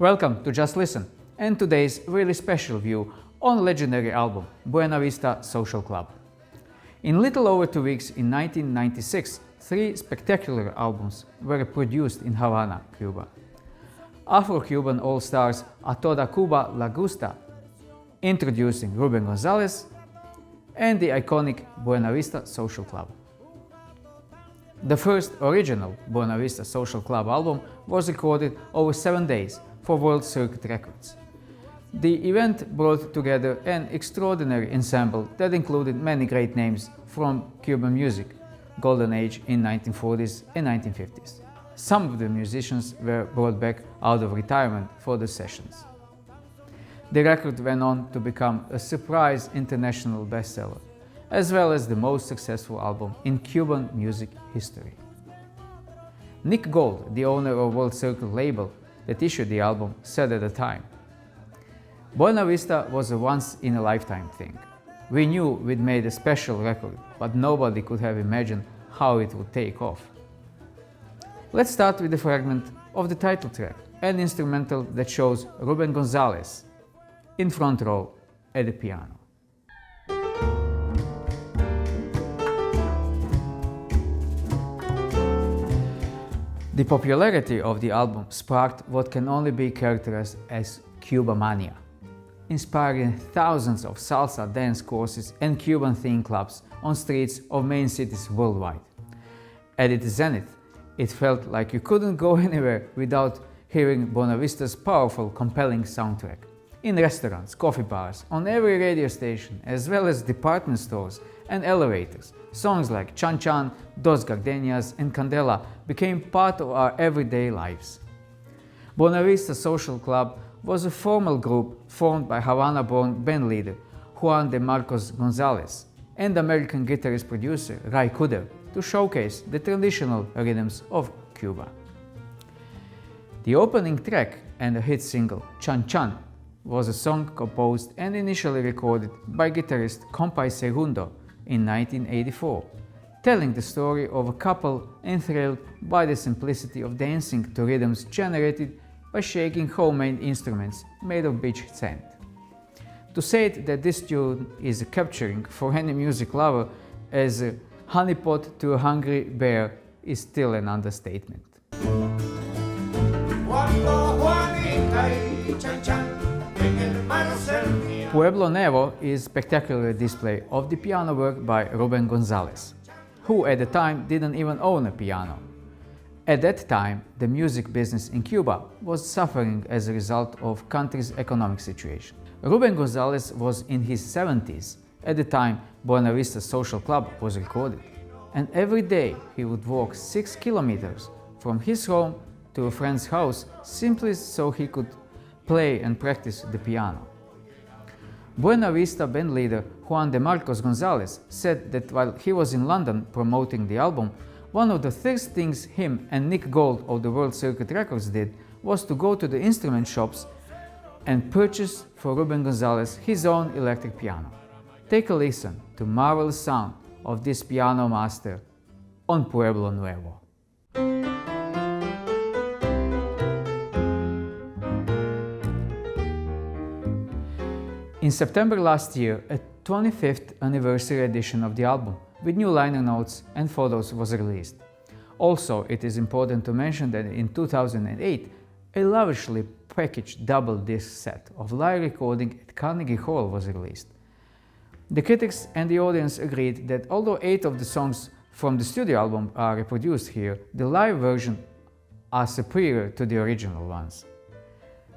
Welcome to Just Listen and today's really special view on legendary album Buena Vista Social Club. In little over 2 weeks in 1996, 3 spectacular albums were produced in Havana, Cuba. Afro-Cuban all-stars A Toda Cuba La Gusta, introducing Ruben Gonzalez, and the iconic Buena Vista Social Club. The first original Buena Vista Social Club album was recorded over 7 days for World Circuit Records. The event brought together an extraordinary ensemble that included many great names from Cuban music, golden age in 1940s and 1950s. Some of the musicians were brought back out of retirement for the sessions. The record went on to become a surprise international bestseller, as well as the most successful album in Cuban music history. Nick Gold, the owner of World Circuit label that issued the album, said at the time, "Buena Vista was a once-in-a-lifetime thing. We knew we'd made a special record, but nobody could have imagined how it would take off." Let's start with a fragment of the title track, an instrumental that shows Ruben Gonzalez in front row at the piano. The popularity of the album sparked what can only be characterized as Cuba-mania, inspiring thousands of salsa dance courses and Cuban-themed clubs on streets of main cities worldwide. At its zenith, it felt like you couldn't go anywhere without hearing Buena Vista's powerful, compelling soundtrack. In restaurants, coffee bars, on every radio station, as well as department stores and elevators, songs like Chan Chan, Dos Gardenias and Candela became part of our everyday lives. Buena Vista Social Club was a formal group formed by Havana-born band leader Juan de Marcos Gonzalez and American guitarist-producer Ray Cooder to showcase the traditional rhythms of Cuba. The opening track and a hit single, Chan Chan, was a song composed and initially recorded by guitarist Compay Segundo in 1984, telling the story of a couple enthralled by the simplicity of dancing to rhythms generated by shaking homemade instruments made of beach sand. To say it that this tune is capturing for any music lover as a honeypot to a hungry bear is still an understatement. Pueblo Nevo is a spectacular display of the piano work by Ruben Gonzalez, who at the time didn't even own a piano. At that time, the music business in Cuba was suffering as a result of country's economic situation. Ruben Gonzalez was in his 70s at the time Buena Vista Social Club was recorded, and every day he would walk 6 kilometers from his home to a friend's house simply so he could play and practice the piano. Buena Vista band leader Juan de Marcos Gonzalez said that while he was in London promoting the album, one of the first things him and Nick Gold of the World Circuit Records did was to go to the instrument shops and purchase for Ruben Gonzalez his own electric piano. Take a listen to marvelous sound of this piano master on Pueblo Nevo. In September last year, a 25th anniversary edition of the album with new liner notes and photos was released. Also, it is important to mention that in 2008, a lavishly packaged double disc set of live recording at Carnegie Hall was released. The critics and the audience agreed that although 8 of the songs from the studio album are reproduced here, the live version are superior to the original ones.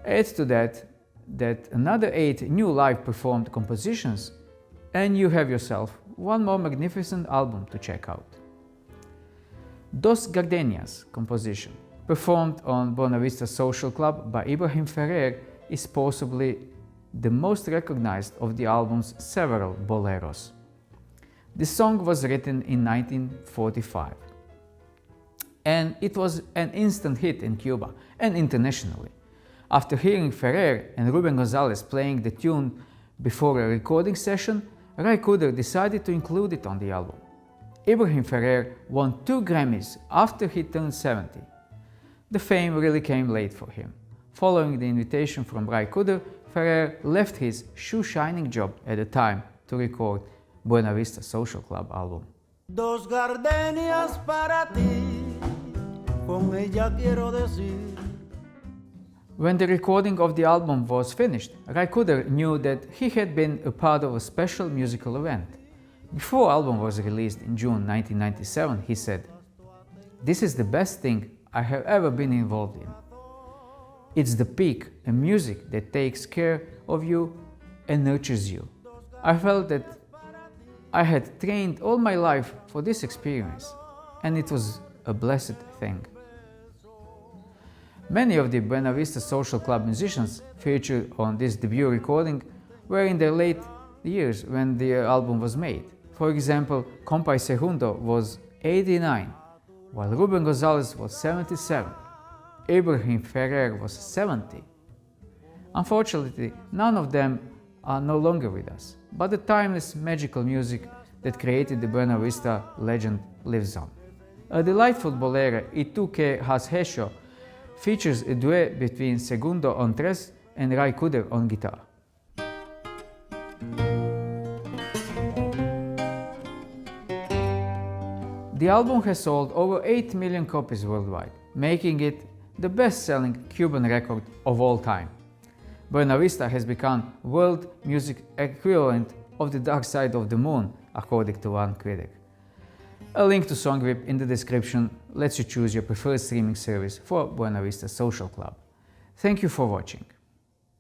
Add to that another 8 new live performed compositions, and you have yourself one more magnificent album to check out. Dos Gardenias composition, performed on Buena Vista Social Club by Ibrahim Ferrer, is possibly the most recognized of the album's several boleros. The song was written in 1945, and it was an instant hit in Cuba and internationally. After hearing Ferrer and Ruben Gonzalez playing the tune before a recording session, Ray Cooder decided to include it on the album. Ibrahim Ferrer won 2 Grammys after he turned 70. The fame really came late for him. Following the invitation from Ray Cooder, Ferrer left his shoe-shining job at the time to record Buena Vista Social Club album. Dos gardenias para ti, con ella quiero decir. When the recording of the album was finished, Ray Cooder knew that he had been a part of a special musical event. Before the album was released in June 1997, he said, "This is the best thing I have ever been involved in. It's the peak, a music that takes care of you and nurtures you. I felt that I had trained all my life for this experience, and it was a blessed thing." Many of the Buena Vista Social Club musicians featured on this debut recording were in their late years when the album was made. For example, Compay Segundo was 89, while Ruben Gonzalez was 77. Ibrahim Ferrer was 70. Unfortunately, none of them are no longer with us, but the timeless magical music that created the Buena Vista legend lives on. A delightful bolero, Y tú que has hecho, features a duet between Segundo on tres and Ray Cooder on guitar. The album has sold over 8 million copies worldwide, making it the best-selling Cuban record of all time. Buena Vista has become world music equivalent of the Dark Side of the Moon, according to one critic. A link to SONGWHIP in the description lets you choose your preferred streaming service for Buena Vista Social Club. Thank you for watching.